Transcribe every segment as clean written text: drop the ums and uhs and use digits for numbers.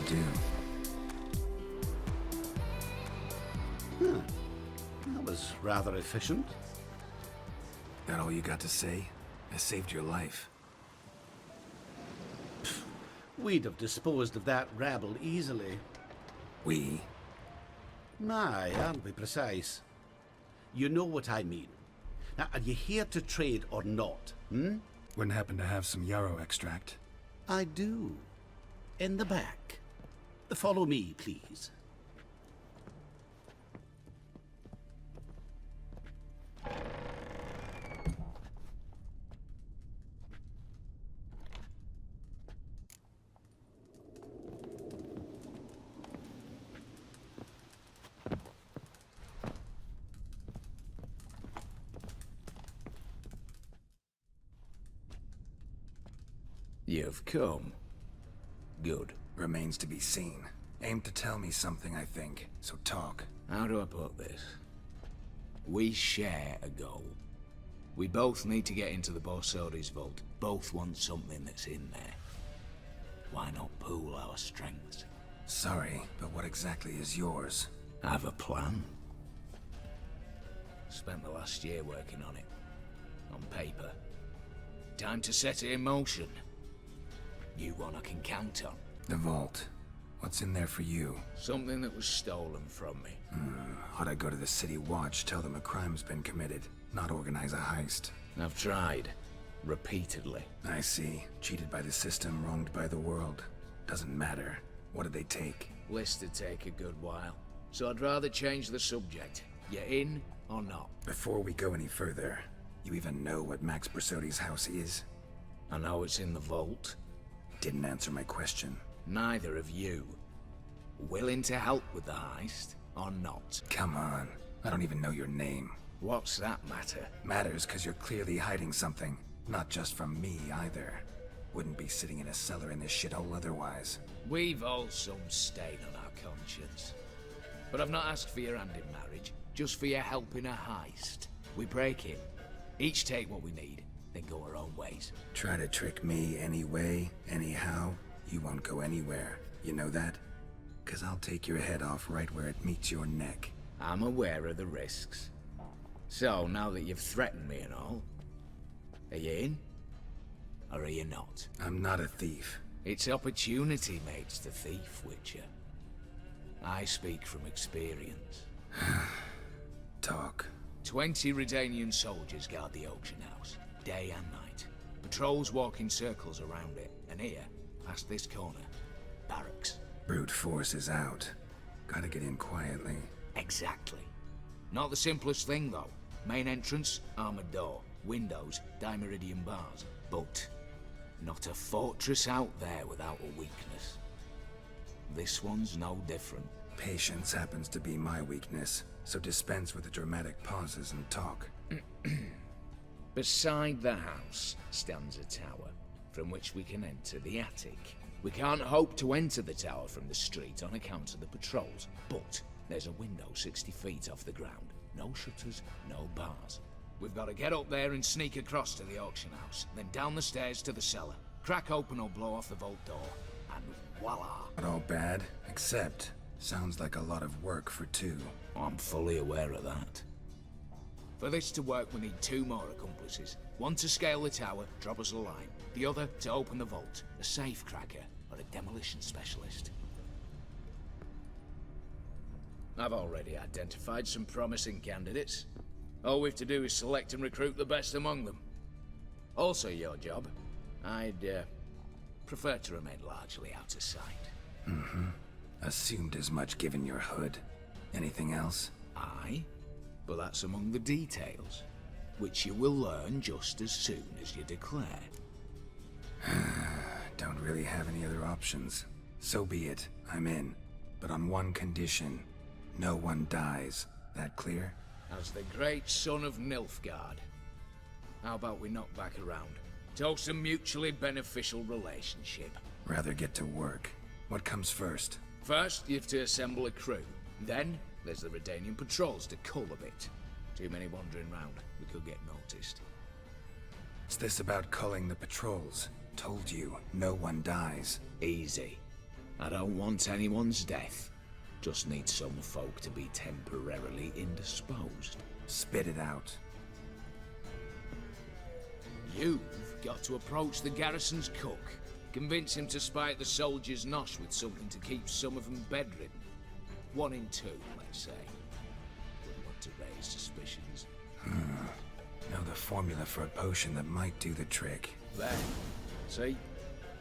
do. Huh. That was rather efficient. That all you got to say? I saved your life. We'd have disposed of that rabble easily. We? My, aren't we precise? You know what I mean. Now, are you here to trade or not, Wouldn't happen to have some yarrow extract. I do. In the back. Follow me, please. You've come. Good. Remains to be seen. Aim to tell me something, I think. So talk. How do I put this? We share a goal. We both need to get into the Borsodi's vault. Both want something that's in there. Why not pool our strengths? Sorry, but what exactly is yours? I have a plan. Spent the last year working on it. On paper. Time to set it in motion. You one I can count on. The vault. What's in there for you? Something that was stolen from me. Ought I go to the city watch, tell them a crime's been committed, not organize a heist? I've tried. Repeatedly. I see. Cheated by the system, wronged by the world. Doesn't matter. What did they take? List'd take a good while. So I'd rather change the subject. You in or not? Before we go any further, you even know what Max Borsodi's house is? I know it's in the vault. Didn't answer my question. Neither of you. Willing to help with the heist or not? Come on. I don't even know your name. What's that matter? Matters because you're clearly hiding something. Not just from me, either. Wouldn't be sitting in a cellar in this shithole otherwise. We've all some stain on our conscience. But I've not asked for your hand in marriage, just for your help in a heist. We break in, each take what we need, then go our own ways. Try to trick me any way, anyhow, you won't go anywhere. You know that? 'Cause I'll take your head off right where it meets your neck. I'm aware of the risks. So, now that you've threatened me and all, are you in? Or are you not? I'm not a thief. It's opportunity makes the thief, Witcher. I speak from experience. Talk. 20 Redanian soldiers guard the auction house, day and night. Patrols walk in circles around it, and here, past this corner, barracks. Brute force is out. Gotta get in quietly. Exactly. Not the simplest thing, though. Main entrance, armored door. Windows, dimeridian bars. But not a fortress out there without a weakness. This one's no different. Patience happens to be my weakness, so dispense with the dramatic pauses and talk. Beside the house stands a tower, from which we can enter the attic. We can't hope to enter the tower from the street on account of the patrols, but there's a window 60 feet off the ground. No shutters, no bars. We've got to get up there and sneak across to the auction house, then down the stairs to the cellar, crack open or blow off the vault door, and voila! Not all bad, except sounds like a lot of work for two. I'm fully aware of that. For this to work, we need 2 more accomplices. One to scale the tower, drop us a line. The other to open the vault, a safe cracker or a demolition specialist. I've already identified some promising candidates. All we've to do is select and recruit the best among them. Also your job. I'd prefer to remain largely out of sight. Assumed as much given your hood. Anything else? Aye, but that's among the details, which you will learn just as soon as you declare. Don't really have any other options. So be it. I'm in. But on one condition. No one dies. That clear? As the great son of Nilfgaard. How about we knock back around? Toast a mutually beneficial relationship. Rather get to work. What comes first? First, you have to assemble a crew. Then, there's the Redanian patrols to cull a bit. Too many wandering round. We could get noticed. What's this about culling the patrols? Told you, no one dies. Easy. I don't want anyone's death. Just need some folk to be temporarily indisposed. Spit it out. You've got to approach the garrison's cook. Convince him to spike the soldiers' nosh with something to keep some of them bedridden. 1 in 2, let's say. Wouldn't want to raise suspicions. Know the formula for a potion that might do the trick. There. See?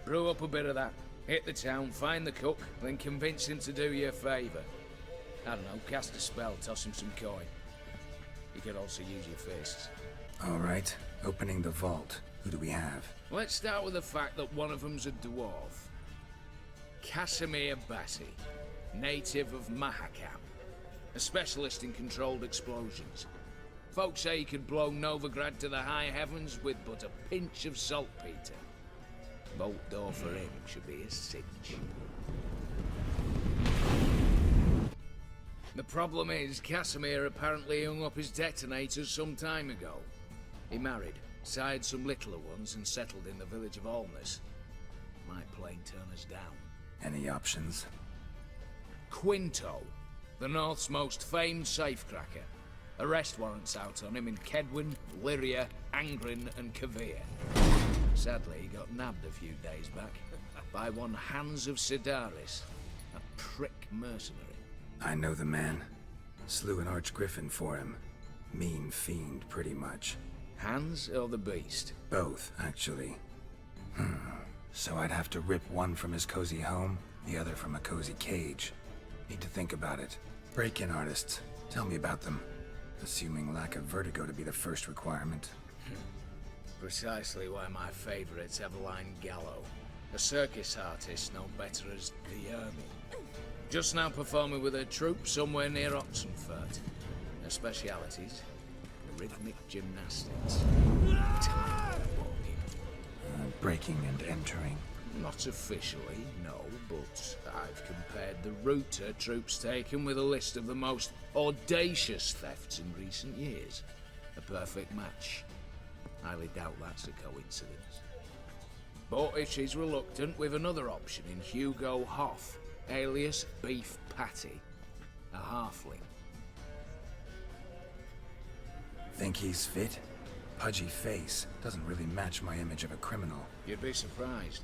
Brew up a bit of that. Hit the town, find the cook, then convince him to do you a favour. I don't know, cast a spell, toss him some coin. You could also use your fists. All right, opening the vault. Who do we have? Let's start with the fact that one of them's a dwarf. Casimir Bassi, native of Mahakam. A specialist in controlled explosions. Folks say he could blow Novigrad to the high heavens with but a pinch of saltpeter. Vault door for him should be a cinch. The problem is, Casimir apparently hung up his detonators some time ago. He married, sired some littler ones, and settled in the village of Alness. Might plain turn us down. Any options? Quinto, the North's most famed safecracker. Arrest warrants out on him in Kedwin, Lyria, Angrin, and Kavir. Sadly, he got nabbed a few days back by one Hans of Sidaris, a prick mercenary. I know the man. Slew an archgriffin for him. Mean fiend, pretty much. Hans or the beast? Both, actually. So I'd have to rip one from his cozy home, the other from a cozy cage. Need to think about it. Break-in artists. Tell me about them. Assuming lack of vertigo to be the first requirement. Precisely why my favourite's Eveline Gallo. A circus artist known better as the Ermine. Just now performing with her troupe somewhere near Oxenfurt. Her specialities? Rhythmic gymnastics. Tightrope walking. Breaking and entering. Not officially, no, but I've compared the route her troop's taken with a list of the most audacious thefts in recent years. A perfect match. Highly doubt that's a coincidence. But if she's reluctant, we've another option in Hugo Hoff, alias Beef Patty, a halfling. Think he's fit? Pudgy face. Doesn't really match my image of a criminal. You'd be surprised.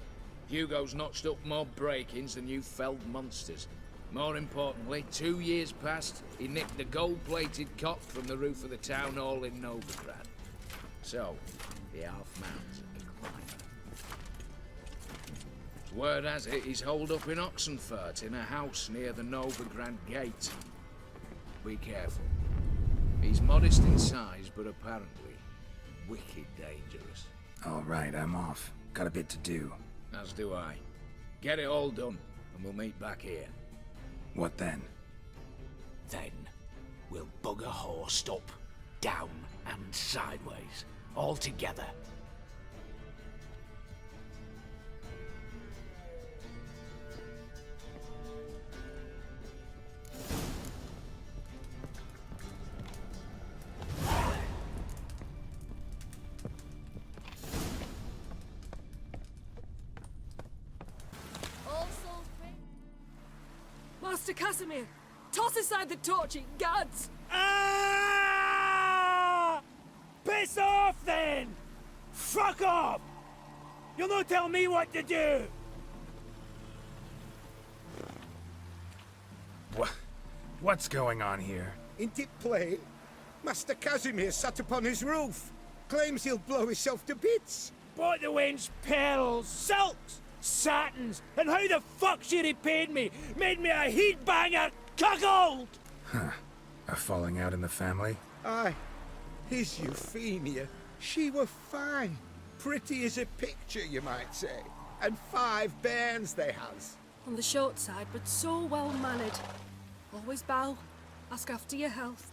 Hugo's notched up more break-ins than you felled monsters. More importantly, 2 years past, he nicked a gold-plated cot from the roof of the town hall in Novigrad. So, the half-man's a climber. Word has it, he's holed up in Oxenfurt in a house near the Novigrad gate. Be careful. He's modest in size, but apparently wicked dangerous. All right, I'm off. Got a bit to do. As do I. Get it all done, and we'll meet back here. What then? Then, we'll bugger horsed up, down, and sideways. All together. Master Casimir, toss aside the torch, it gads! Ah! Piss off then! Fuck off! You'll not tell me what to do! What's going on here? Ain't it plain? Master Casimir sat upon his roof. Claims he'll blow himself to bits. Bought the wench pearls, silks, satins, and how the fuck she repaid me? Made me a heat-banger cuckold! Huh. A falling out in the family? Aye. His Euphemia, she were fine. Pretty as a picture, you might say. And 5 bairns they has. On the short side, but so well mannered. Always bow, ask after your health.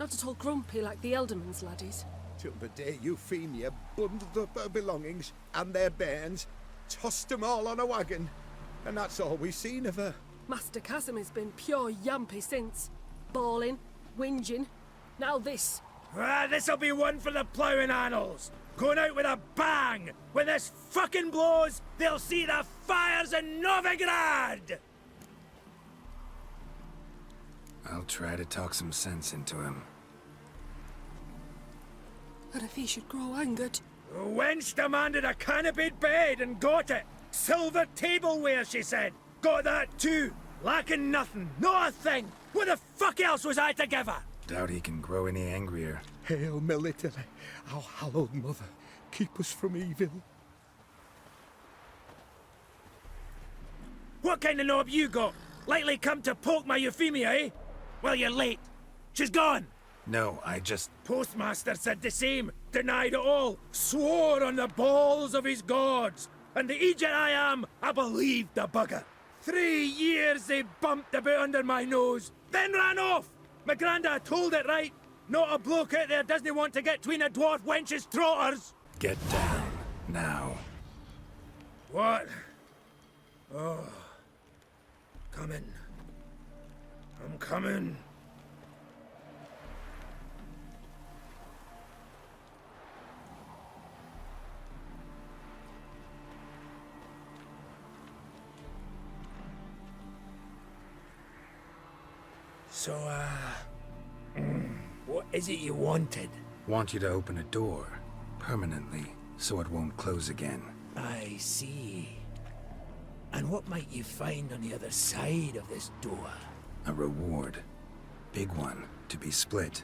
Not at all grumpy like the Elderman's laddies. Till the day Euphemia bundled up her belongings and their bairns, tossed 'em all on a wagon. And that's all we've seen of her. Master Casimir's been pure yampy since. Bawling, whinging, now this. This'll be one for the ploughing annals. Going out with a bang. When this fucking blows, they'll see the fires in Novigrad! I'll try to talk some sense into him. And if he should grow angered? The wench demanded a canopied bed and got it. Silver tableware, she said. Got that too. Lacking nothing. Not a thing. What the fuck else was I to give her? Doubt he can grow any angrier. Hail military, our hallowed mother, keep us from evil. What kind of knob you got? Likely come to poke my Euphemia, eh? Well, you're late. She's gone. No, I just... Postmaster said the same. Denied it all. Swore on the balls of his gods. And the Egypt I am, I believed the bugger. 3 years they bumped about under my nose, then ran off. My granda told it right. Not a bloke out there doesn't want to get between a dwarf wench's trotters. Get down, now. What? Oh. Coming. I'm coming. So, what is it you wanted? Want you to open a door, permanently, so it won't close again. I see. And what might you find on the other side of this door? A reward. Big one, to be split.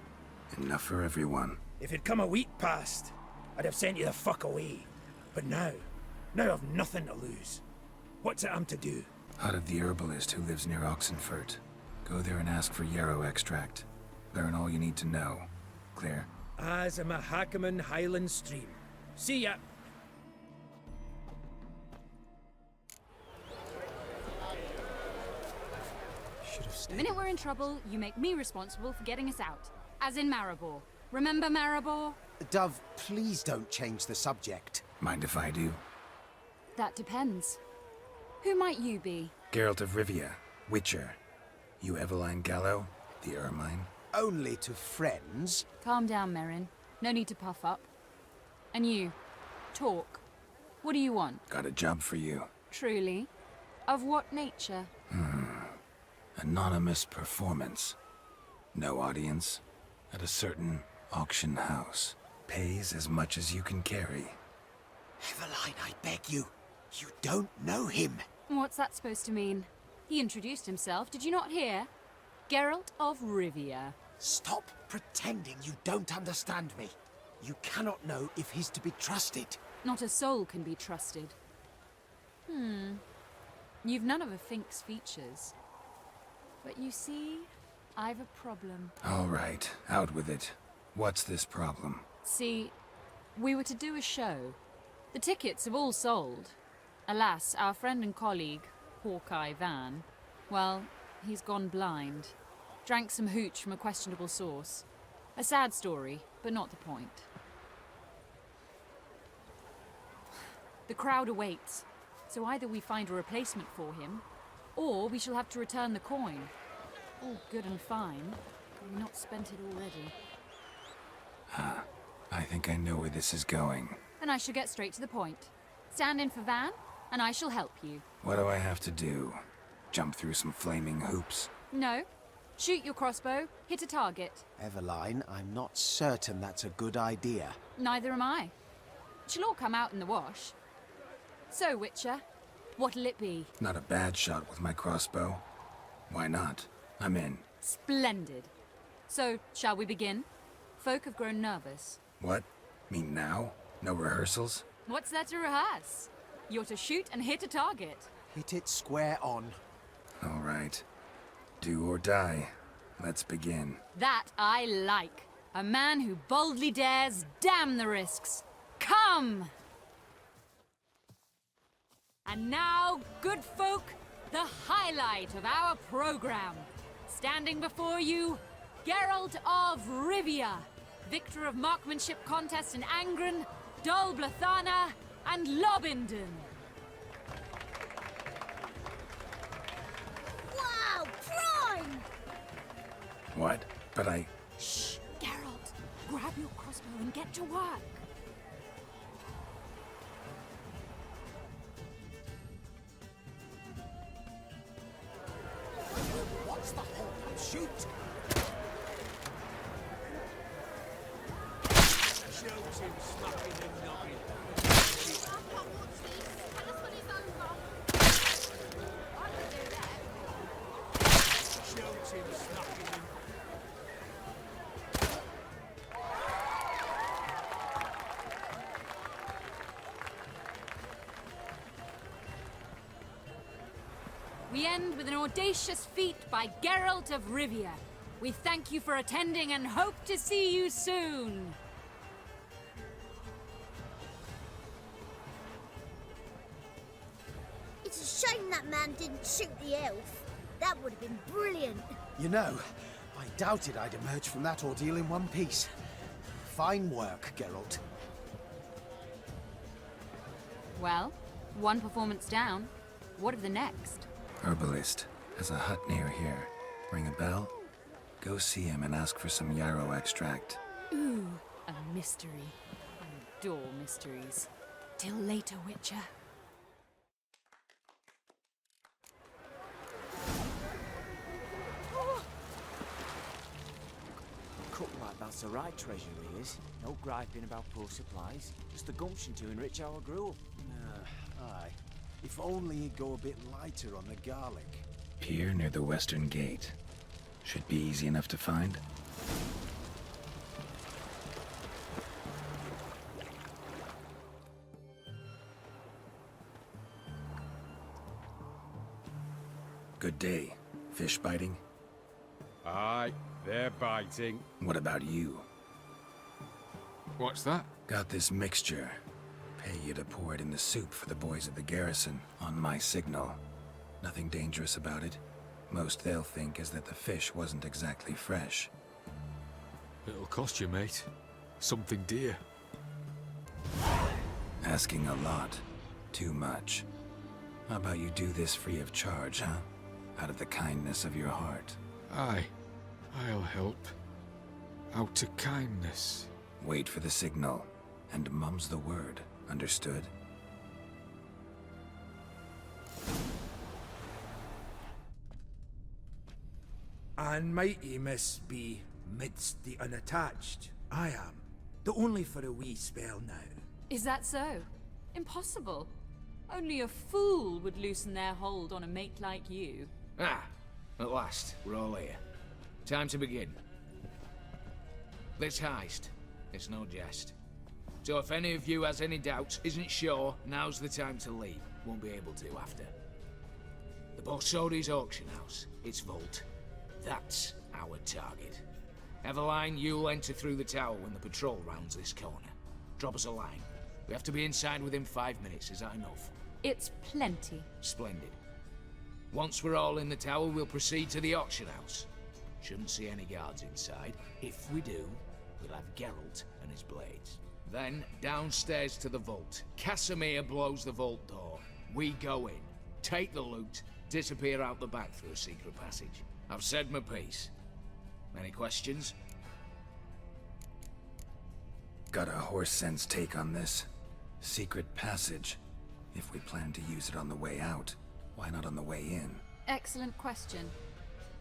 Enough for everyone. If it'd come a week past, I'd have sent you the fuck away. But now I've nothing to lose. What's it I'm to do? Out of the herbalist who lives near Oxenfurt. Go there and ask for yarrow extract. Learn all you need to know. Clear? As a Mahakaman Highland Stream. See ya. The minute we're in trouble, you make me responsible for getting us out. As in Maribor. Remember Maribor? Dove, please don't change the subject. Mind if I do? That depends. Who might you be? Geralt of Rivia, Witcher. You Eveline Gallo, the Ermine. Only to friends. Calm down, Merrin. No need to puff up. And you, talk. What do you want? Got a job for you. Truly? Of what nature? Anonymous performance. No audience. At a certain auction house. Pays as much as you can carry. Eveline, I beg you. You don't know him. What's that supposed to mean? He introduced himself, did you not hear? Geralt of Rivia. Stop pretending you don't understand me. You cannot know if he's to be trusted. Not a soul can be trusted. You've none of a Fink's features. But you see, I've a problem. All right, out with it. What's this problem? See, we were to do a show. The tickets have all sold. Alas, our friend and colleague, Hawkeye Van, well, he's gone blind. Drank some hooch from a questionable source. A sad story, but not the point. The crowd awaits, so either we find a replacement for him, or we shall have to return the coin. All good and fine, but we've not spent it already. I think I know where this is going. Then I shall get straight to the point. Stand in for Van, and I shall help you. What do I have to do? Jump through some flaming hoops? No. Shoot your crossbow, hit a target. Eveline, I'm not certain that's a good idea. Neither am I. It shall all come out in the wash. So, Witcher, what'll it be? Not a bad shot with my crossbow. Why not? I'm in. Splendid. So, shall we begin? Folk have grown nervous. What? Mean now? No rehearsals? What's there to rehearse? You're to shoot and hit a target. Hit it square on. All right. Do or die. Let's begin. That I like. A man who boldly dares, damn the risks. Come! And now, good folk, the highlight of our program. Standing before you, Geralt of Rivia, victor of marksmanship contests in Angren, Dol Blathana, and Lobindon. Wow, prime! What? But I... Shh, Geralt. Grab Grab your crossbow and get to work. What's the hold up? Shoot! Shoot him, smacking and knocking. Shoot him, smacking and... We end with an audacious feat by Geralt of Rivia. We thank you for attending and hope to see you soon. It's a shame that man didn't shoot the elf. That would have been brilliant. You know, I doubted I'd emerge from that ordeal in one piece. Fine work, Geralt. Well, one performance down. What of the next? Herbalist has a hut near here. Ring a bell? Go see him and ask for some yarrow extract. Ooh, a mystery. I adore mysteries. Till later, Witcher. Cook like that's the right treasure he is. No griping about poor supplies. Just the gumption to enrich our gruel. Aye. If only he'd go a bit lighter on the garlic. Here near the western gate. Should be easy enough to find. Good day. Fish biting? Aye, they're biting. What about you? What's that? Got this mixture. Pay you to pour it in the soup for the boys at the garrison, on my signal. Nothing dangerous about it. Most they'll think is that the fish wasn't exactly fresh. It'll cost you, mate. Something dear. Asking a lot. Too much. How about you do this free of charge, huh? Out of the kindness of your heart. Aye, I'll help. Out of kindness. Wait for the signal, and mum's the word. Understood? And mighty miss be midst the unattached. I am, though only for a wee spell now. Is that so? Impossible. Only a fool would loosen their hold on a mate like you. Ah, at last, we're all here. Time to begin. This heist, it's no jest. So if any of you has any doubts, isn't sure, now's the time to leave. Won't be able to after. The Borsodi's auction house, its vault. That's our target. Eveline, you'll enter through the tower when the patrol rounds this corner. Drop us a line. We have to be inside within 5 minutes, is that enough? It's plenty. Splendid. Once we're all in the tower, we'll proceed to the auction house. Shouldn't see any guards inside. If we do, we'll have Geralt and his blades. Then, downstairs to the vault. Casimir blows the vault door. We go in, take the loot, disappear out the back through a secret passage. I've said my piece. Any questions? Got a horse sense take on this. Secret passage. If we plan to use it on the way out, why not on the way in? Excellent question.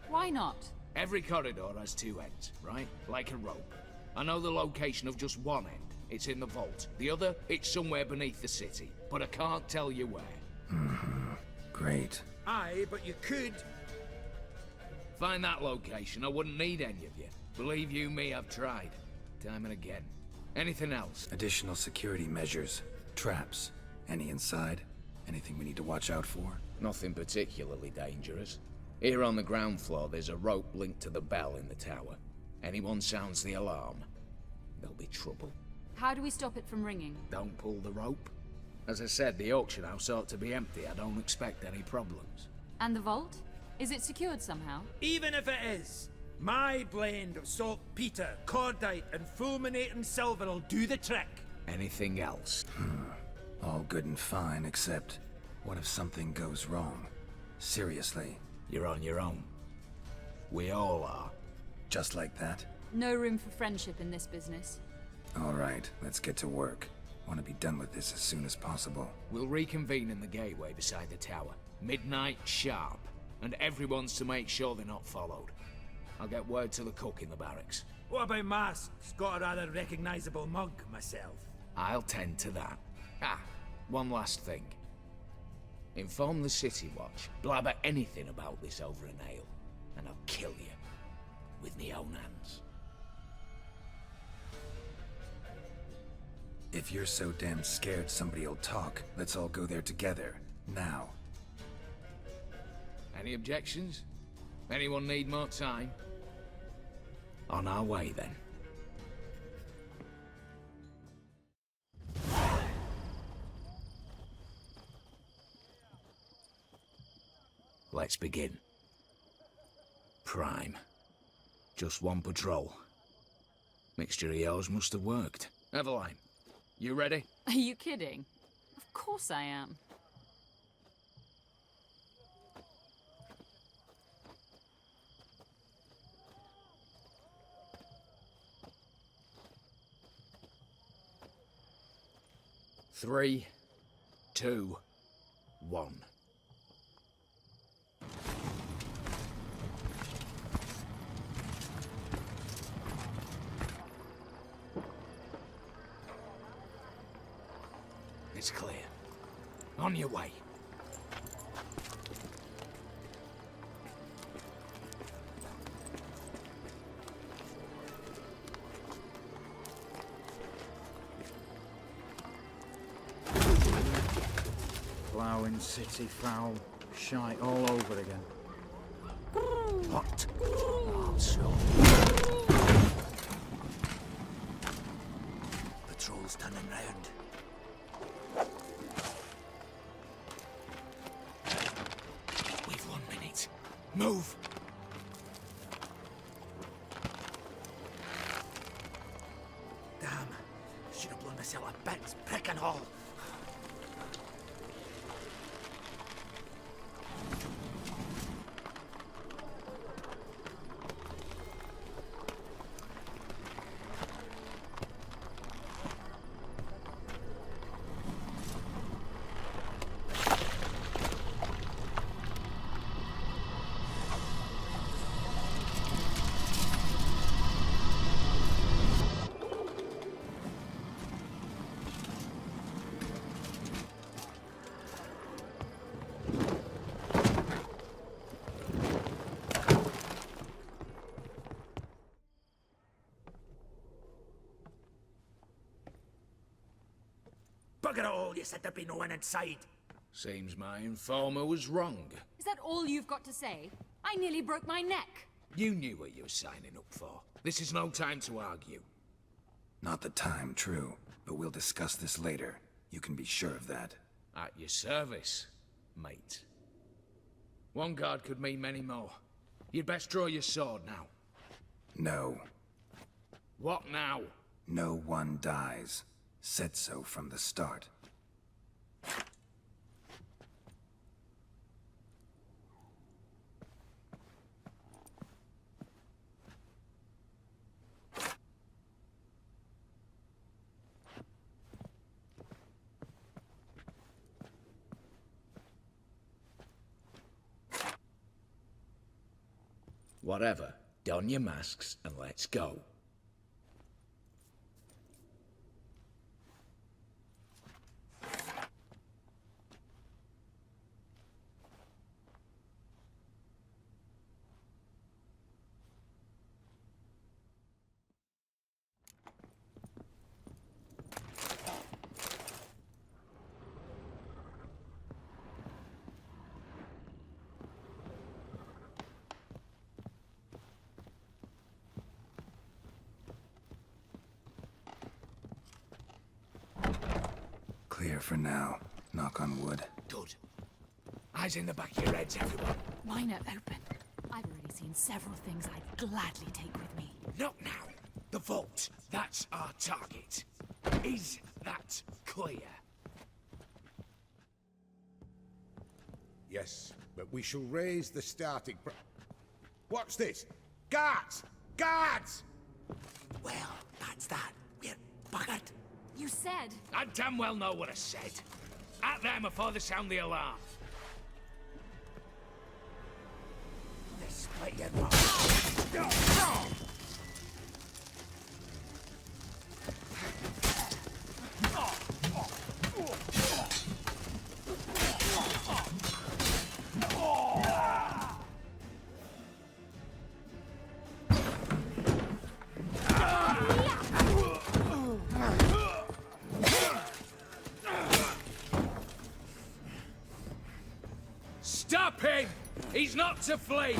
Why not? Every corridor has two ends, right? Like a rope. I know the location of just one end. It's in the vault. The other, it's somewhere beneath the city. But I can't tell you where. Great. Aye, but you could. Find that location, I wouldn't need any of you. Believe you me, I've tried. Time and again. Anything else? Additional security measures. Traps. Any inside? Anything we need to watch out for? Nothing particularly dangerous. Here on the ground floor, there's a rope linked to the bell in the tower. Anyone sounds the alarm, there'll be trouble. How do we stop it from ringing? Don't pull the rope. As I said, the auction house ought to be empty. I don't expect any problems. And the vault? Is it secured somehow? Even if it is, my blend of saltpeter, cordite, and fulminating silver will do the trick. Anything else? All good and fine, except what if something goes wrong? Seriously. You're on your own. We all are. Just like that? No room for friendship in this business. All right, let's get to work. Want to be done with this as soon as possible. We'll reconvene in the gateway beside the tower. Midnight sharp. And everyone's to make sure they're not followed. I'll get word to the cook in the barracks. What about masks? Got a rather recognisable mug myself. I'll tend to that. Ah, one last thing. Inform the City Watch. Blabber anything about this over an ale, and I'll kill you. With me own hands. If you're so damn scared somebody'll talk, let's all go there together. Now. Any objections? Anyone need more time? On our way, then. Let's begin. Prime. Just one patrol. Mixture of yours must have worked. Eveline, you ready? Are you kidding? Of course I am. Three, two, one. It's clear. On your way. Ploughing city foul, shite all over again. What? Oh, so. Patrol's turning round. We've 1 minute. Move! Damn. Should have blown myself a bits, prick and all. Bugger it all, you said there'd be no one inside. Seems my informer was wrong. Is that all you've got to say? I nearly broke my neck. You knew what you were signing up for. This is no time to argue. Not the time, true. But we'll discuss this later. You can be sure of that. At your service, mate. One guard could mean many more. You'd best draw your sword now. No. What now? No one dies. Said so from the start. Whatever. Don your masks and let's go. Clear for now. Knock on wood. Good. Eyes in the back of your heads, everyone. Mine are open. I've already seen several things I'd gladly take with me. Not now. The vault. That's our target. Is that clear? Yes, but we shall raise the starting What's this? Guards! Guards! Well, that's that. We're buggered. You said... I damn well know what I said. At them before they sound the alarm. This split your mouth. Stop him! He's not to flee!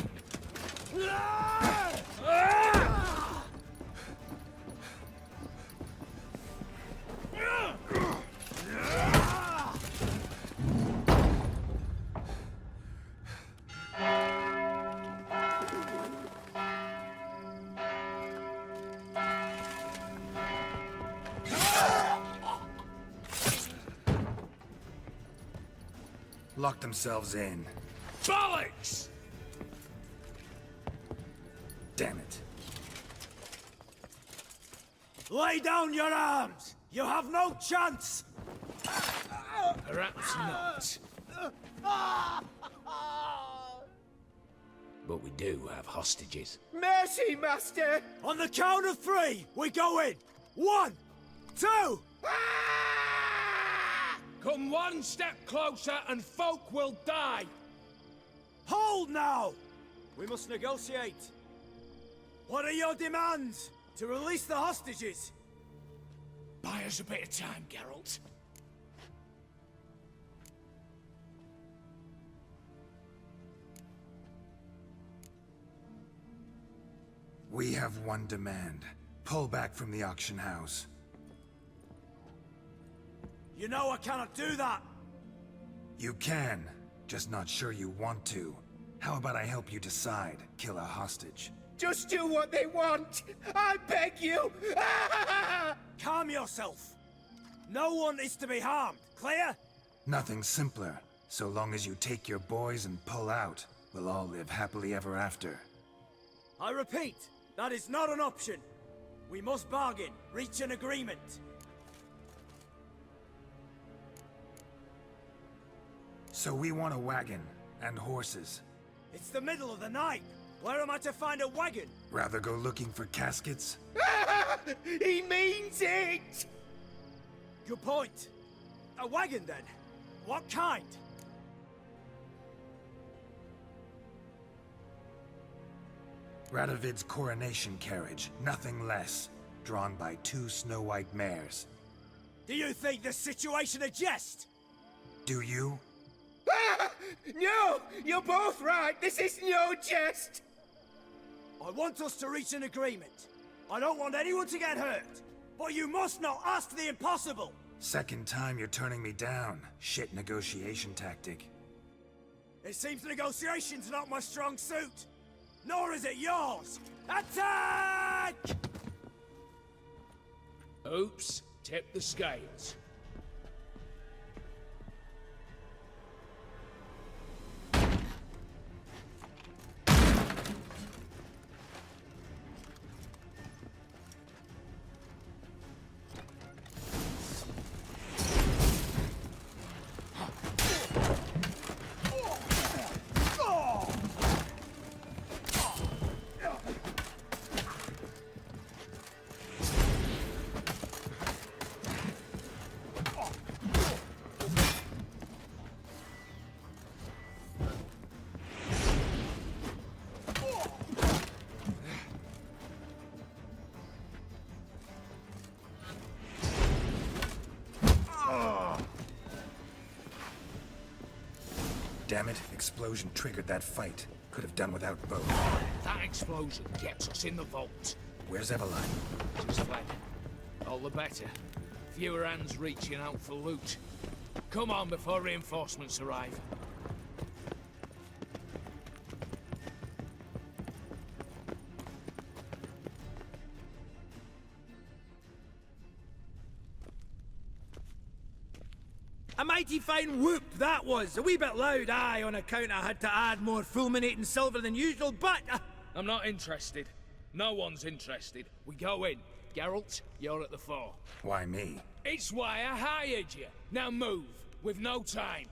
Lock themselves in. Bollocks! Damn it. Lay down your arms! You have no chance! Perhaps not. But we do have hostages. Mercy, Master! On the count of 3, we go in! 1, 2... Come one step closer and folk will die! Hold now! We must negotiate. What are your demands? To release the hostages? Buy us a bit of time, Geralt. We have one demand. Pull back from the auction house. You know I cannot do that! You can, just not sure you want to. How about I help you decide? Kill a hostage. Just do what they want! I beg you! Calm yourself! No one is to be harmed, clear? Nothing simpler. So long as you take your boys and pull out, we'll all live happily ever after. I repeat, that is not an option. We must bargain, reach an agreement. So we want a wagon, and horses. It's the middle of the night. Where am I to find a wagon? Rather go looking for caskets? He means it! Good point. A wagon, then? What kind? Radovid's coronation carriage, nothing less. Drawn by 2 snow-white mares. Do you think this situation a jest? Do you? No! You're both right! This is no jest! I want us to reach an agreement. I don't want anyone to get hurt. But you must not ask the impossible! Second time you're turning me down. Shit negotiation tactic. It seems negotiation's not my strong suit. Nor is it yours! Attack! Oops, tip the scales. Damn it, explosion triggered that fight. Could have done without both. That explosion gets us in the vault. Where's Eveline? Just fled. All the better. Fewer hands reaching out for loot. Come on before reinforcements arrive. A mighty fine whoop that was. A wee bit loud, aye, on account I had to add more fulminating silver than usual, but... I'm not interested. No one's interested. We go in, Geralt, you're at the fore. Why me? It's why I hired you. Now move. We've no time.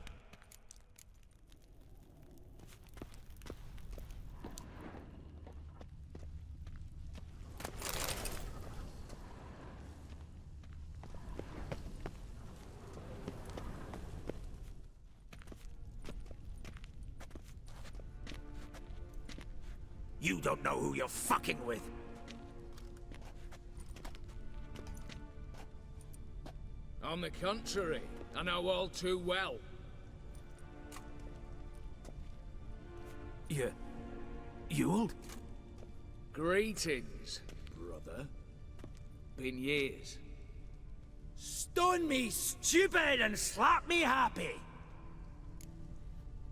You don't know who you're fucking with. On the contrary, I know all too well. You old? Greetings, brother. Been years. Stone me stupid and slap me happy.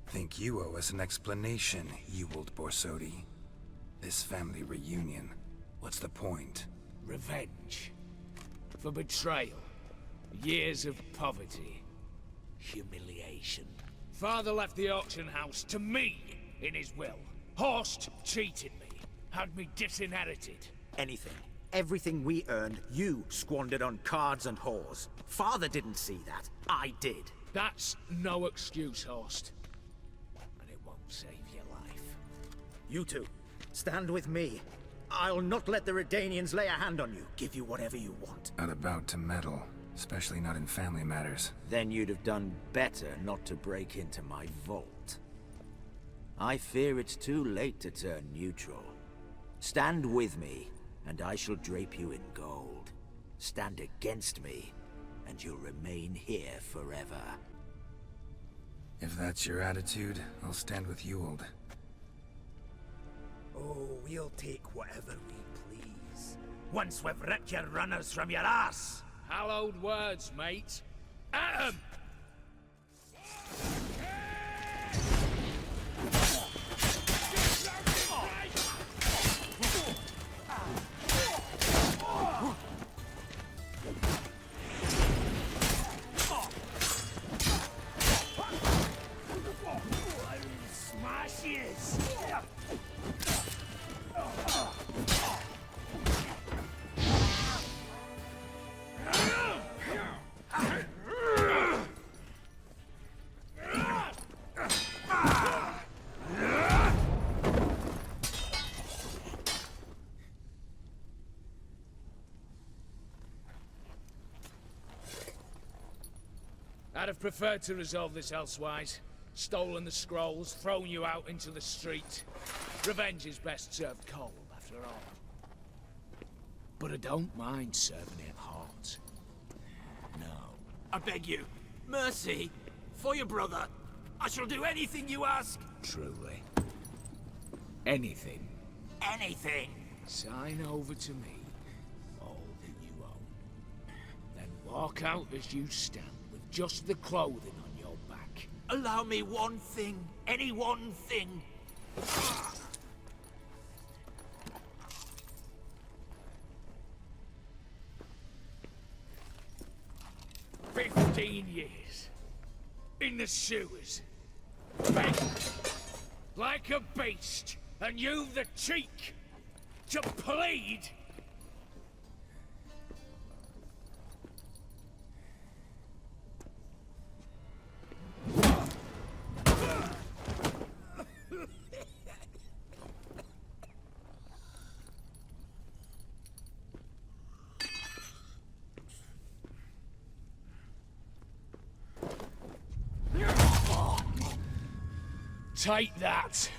Think you owe us an explanation, you old Borsodi. This family reunion, what's the point? Revenge. For betrayal. Years of poverty. Humiliation. Father left the auction house to me in his will. Horst cheated me. Had me disinherited. Anything. Everything we earned, you squandered on cards and whores. Father didn't see that. I did. That's no excuse, Horst. And it won't save your life. You two, stand with me. I'll not let the Redanians lay a hand on you. Give you whatever you want. Not about to meddle, especially not in family matters. Then you'd have done better not to break into my vault. I fear it's too late to turn neutral. Stand with me, and I shall drape you in gold. Stand against me, and you'll remain here forever. If that's your attitude, I'll stand with you, old. Oh, we'll take whatever we please. Once we've ripped your runners from your ass. Hallowed words, mate. At 'em! Smashes! I'd have preferred to resolve this elsewise. Stolen the scrolls, thrown you out into the street. Revenge is best served cold, after all. But I don't mind serving it hot. No. I beg you, mercy, for your brother. I shall do anything you ask. Truly. Anything. Anything. Sign over to me all that you own. Then walk out as you stand with just the clothing on your back. Allow me one thing. Any one thing. 15 years. In the sewers. Begging. Like a beast. And you've the cheek to plead. Take that.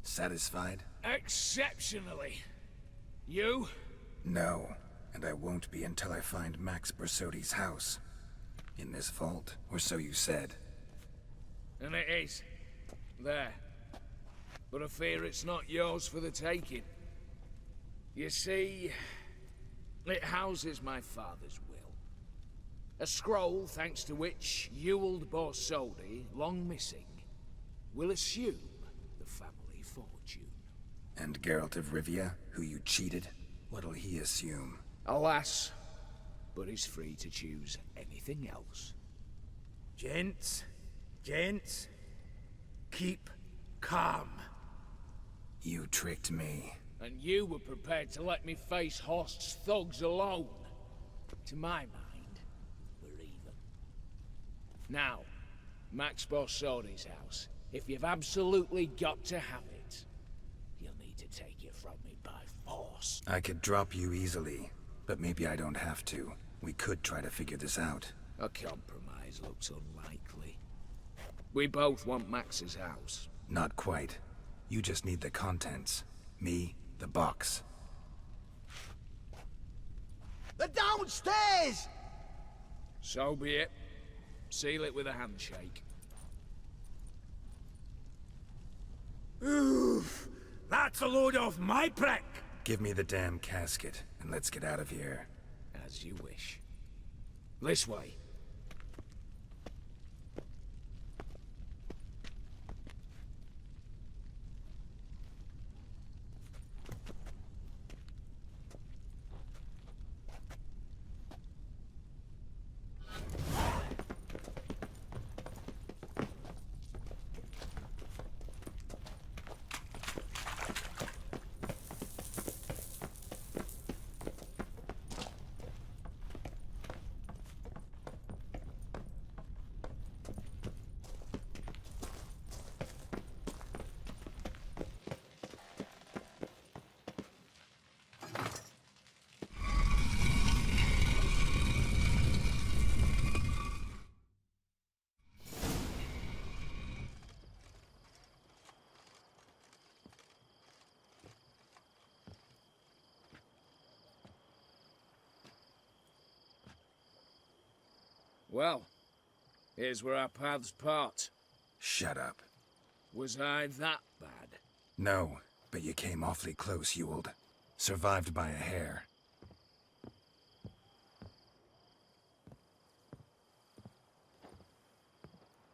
Satisfied? Exceptionally. You? No, and I won't be until I find Max Borsodi's house. In this vault, or so you said. And it is. There. But I fear it's not yours for the taking. You see, it houses my father's will. A scroll thanks to which Ewald Borsodi, long missing, will assume the family fortune. And Geralt of Rivia, who you cheated? What'll he assume? Alas, but he's free to choose anything else. Gents, keep calm. You tricked me. And you were prepared to let me face Horst's thugs alone. To my mind, we're even. Now, Max Borsodi's house. If you've absolutely got to have it, you'll need to take it from me by force. I could drop you easily, but maybe I don't have to. We could try to figure this out. A compromise looks unlikely. We both want Max's house. Not quite. You just need the contents. Me, the box. They're downstairs! So be it. Seal it with a handshake. Oof! That's a load off my prick! Give me the damn casket, and let's get out of here. As you wish. This way. Well, here's where our paths part. Shut up. Was I that bad? No, but you came awfully close, Ewald. Survived by a hair.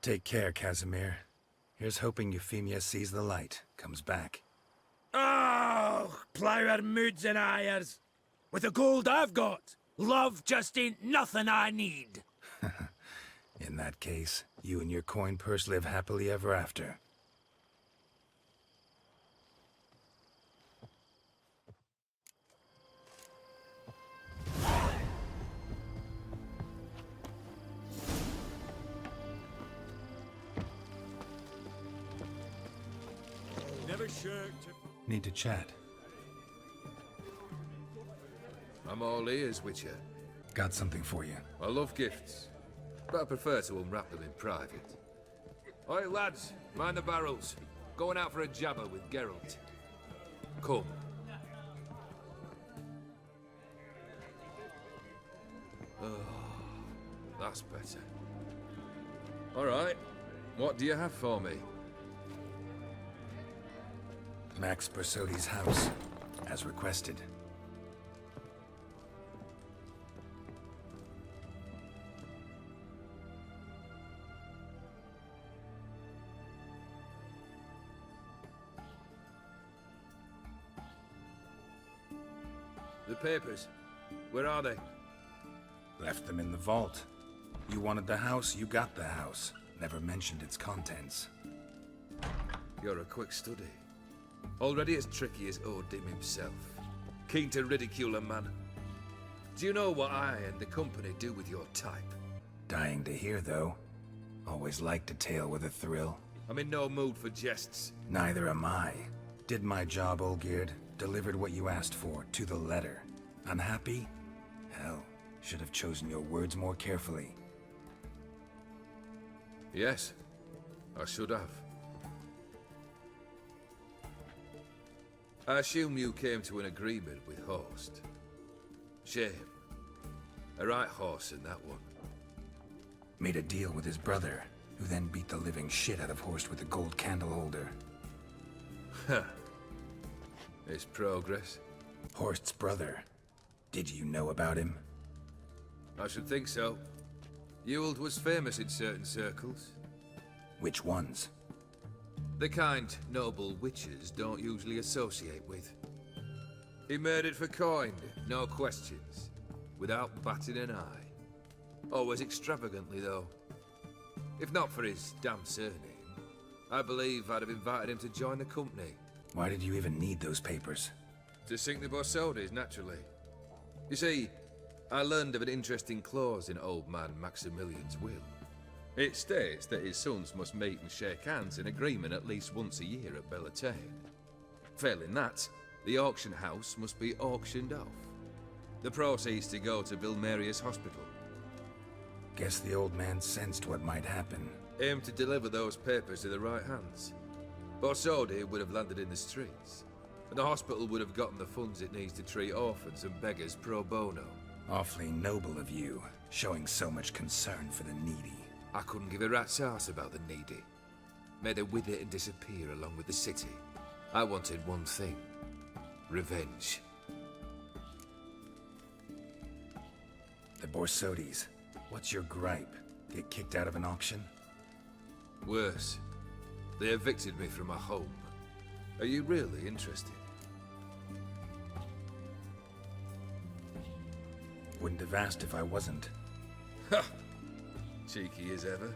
Take care, Casimir. Here's hoping Euphemia sees the light, comes back. Oh, plough our moods and ires. With the gold I've got, love just ain't nothing I need. In that case, you and your coin purse live happily ever after. Never sure to... Need to chat. I'm all ears, Witcher. Got something for you. I love gifts, but I prefer to unwrap them in private. Oi, lads, mind the barrels. Going out for a jabber with Geralt. Come. Oh, that's better. All right, what do you have for me? Max Borsodi's house, as requested. The papers, where are they? Left them in the vault. You wanted the house, you got the house. Never mentioned its contents. You're a quick study. Already as tricky as Odin himself. Keen to ridicule a man. Do you know what I and the company do with your type? Dying to hear, though. Always liked a tale with a thrill. I'm in no mood for jests. Neither am I. Did my job, Olgierd. Delivered what you asked for, to the letter. Unhappy? Hell, should have chosen your words more carefully. Yes, I should have. I assume you came to an agreement with Horst. Shame. A right horse in that one. Made a deal with his brother, who then beat the living shit out of Horst with a gold candle holder. Huh. It's progress. Horst's brother. Did you know about him? I should think so. Ewald was famous in certain circles. Which ones? The kind noble witches don't usually associate with. He murdered for coin, no questions, without batting an eye. Always extravagantly, though. If not for his damn surname, I believe I'd have invited him to join the company. Why did you even need those papers? To sink the Borsodis, naturally. You see, I learned of an interesting clause in old man Maximilian's will. It states that his sons must meet and shake hands in agreement at least once a year at Bellatane. Failing that, the auction house must be auctioned off. The proceeds to go to Vilmeria's hospital. Guess the old man sensed what might happen. Aimed to deliver those papers to the right hands. Borsodi would have landed in the streets, and the hospital would have gotten the funds it needs to treat orphans and beggars pro bono. Awfully noble of you, showing so much concern for the needy. I couldn't give a rat's ass about the needy. May they wither and disappear along with the city. I wanted one thing. Revenge. The Borsodis. What's your gripe? Get kicked out of an auction? Worse. They evicted me from my home. Are you really interested? Wouldn't have asked if I wasn't. Ha! Cheeky as ever.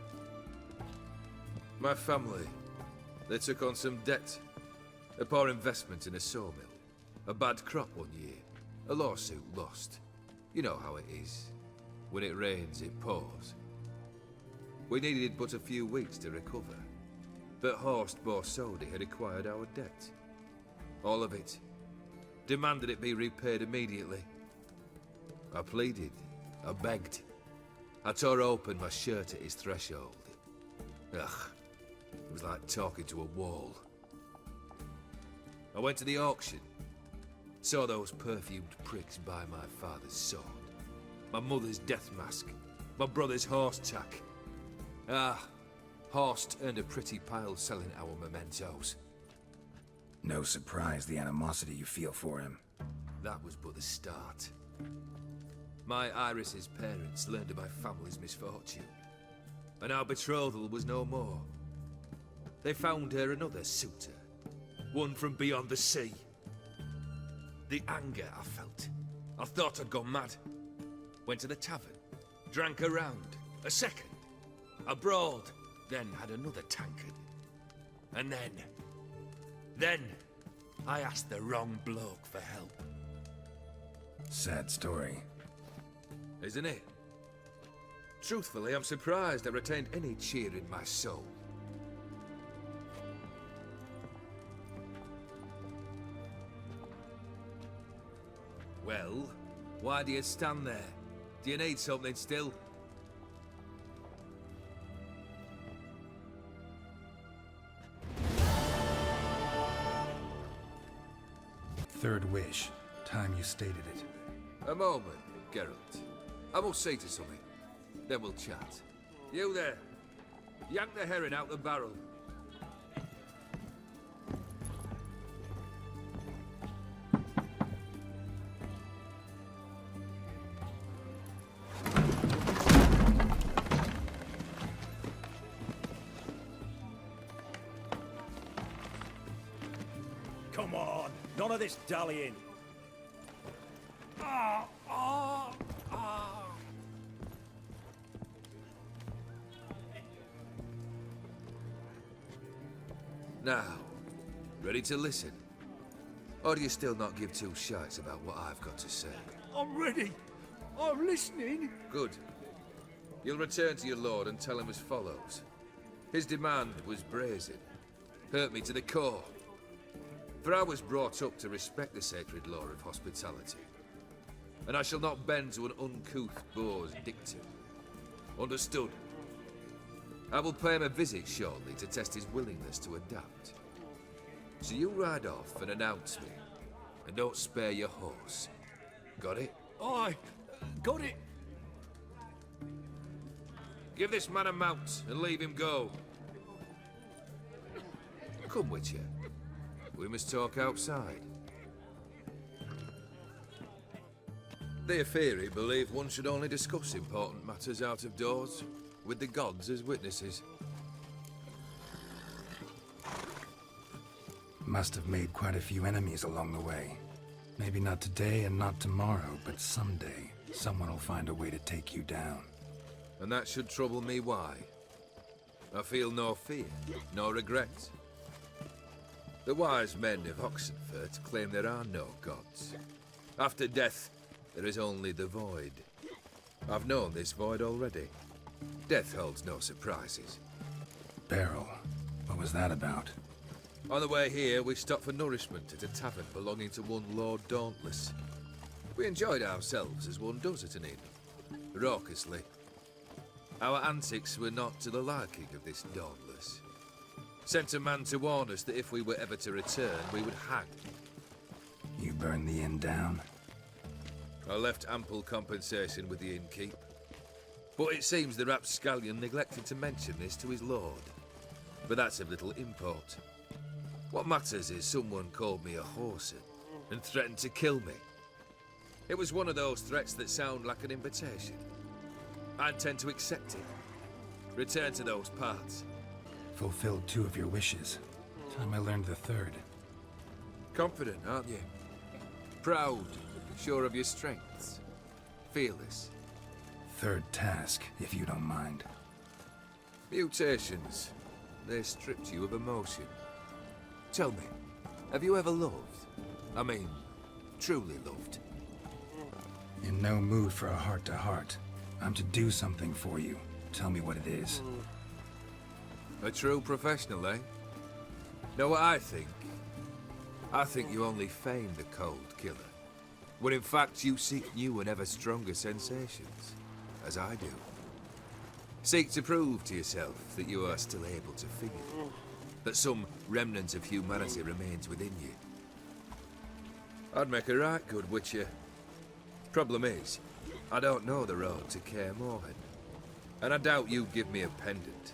My family, they took on some debt. A poor investment in a sawmill. A bad crop one year. A lawsuit lost. You know how it is. When it rains, it pours. We needed but a few weeks to recover. But Horst Borsodi had acquired our debt. All of it. Demanded it be repaid immediately. I pleaded. I begged. I tore open my shirt at his threshold. Ugh. It was like talking to a wall. I went to the auction. Saw those perfumed pricks buy my father's sword. My mother's death mask. My brother's horse tack. Ah, Horst earned a pretty pile selling our mementos. No surprise the animosity you feel for him. That was but the start. My Iris's parents learned of my family's misfortune, and our betrothal was no more. They found her another suitor, one from beyond the sea. The anger I felt. I thought I'd gone mad. Went to the tavern, drank a round, a second. I brawled, then had another tankard. And then I asked the wrong bloke for help. Sad story. Isn't it? Truthfully, I'm surprised I retained any cheer in my soul. Well, why do you stand there? Do you need something still? Third wish. Time you stated it. A moment, Geralt. I must see to something. Then we'll chat. You there. Yank the herring out the barrel. Come on, none of this dallying. Now, ready to listen? Or do you still not give two shites about what I've got to say? I'm ready. I'm listening. Good. You'll return to your lord and tell him as follows. His demand was brazen. Hurt me to the core. For I was brought up to respect the sacred law of hospitality. And I shall not bend to an uncouth boor's dictum. Understood? I will pay him a visit shortly to test his willingness to adapt. So you ride off and announce me. And don't spare your horse. Got it? Aye, got it. Give this man a mount and leave him go. Come, Witcher. We must talk outside. The Aphiri believe one should only discuss important matters out of doors, with the gods as witnesses. Must have made quite a few enemies along the way. Maybe not today and not tomorrow, but someday, someone will find a way to take you down. And that should trouble me why? I feel no fear, no regret. The wise men of Oxenfurt claim there are no gods. After death, there is only the void. I've known this void already. Death holds no surprises. Barrel. What was that about? On the way here, we stopped for nourishment at a tavern belonging to one Lord Dauntless. We enjoyed ourselves as one does at an inn, raucously. Our antics were not to the liking of this Dauntless. Sent a man to warn us that if we were ever to return, we would hang. You burned the inn down? I left ample compensation with the innkeep. But it seems the rapscallion neglected to mention this to his lord. But that's of little import. What matters is someone called me a whoreson and threatened to kill me. It was one of those threats that sound like an invitation. I intend to accept it. Return to those parts. Fulfilled 2 of your wishes. Time I learned the 3rd. Confident, aren't you? Proud, sure of your strengths. Fearless. 3rd task, if you don't mind. Mutations. They stripped you of emotion. Tell me, have you ever loved? I mean, truly loved? In no mood for a heart-to-heart. I'm to do something for you. Tell me what it is. A true professional, eh? Know what I think? I think you only feign the cold killer, when in fact you seek new and ever stronger sensations, as I do. Seek to prove to yourself that you are still able to feel, that some remnant of humanity remains within you. I'd make a right good witcher. Problem is, I don't know the road to Kaer Morhen, and I doubt you'd give me a pendant.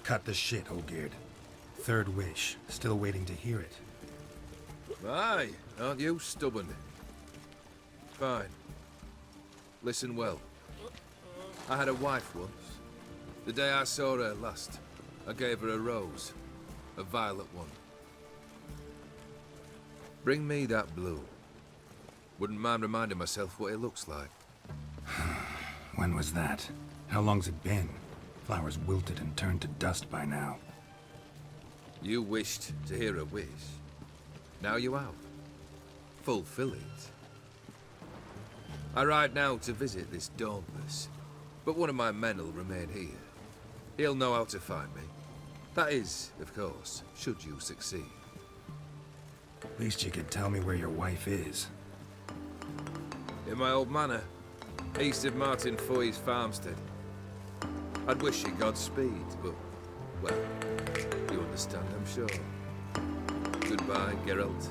Cut the shit, Olgierd. 3rd wish. Still waiting to hear it. Aye, aren't you stubborn? Fine. Listen well. I had a wife once. The day I saw her last, I gave her a rose. A violet one. Bring me that blue. Wouldn't mind reminding myself what it looks like. When was that? How long's it been? Flowers wilted and turned to dust by now. You wished to hear a wish. Now you have. Fulfill it. I ride now to visit this Dauntless, but one of my men will remain here. He'll know how to find me. That is, of course, should you succeed. At least you could tell me where your wife is. In my old manor, east of Martin Foy's farmstead. I'd wish you Godspeed, but, well, you understand, I'm sure. Goodbye, Geralt.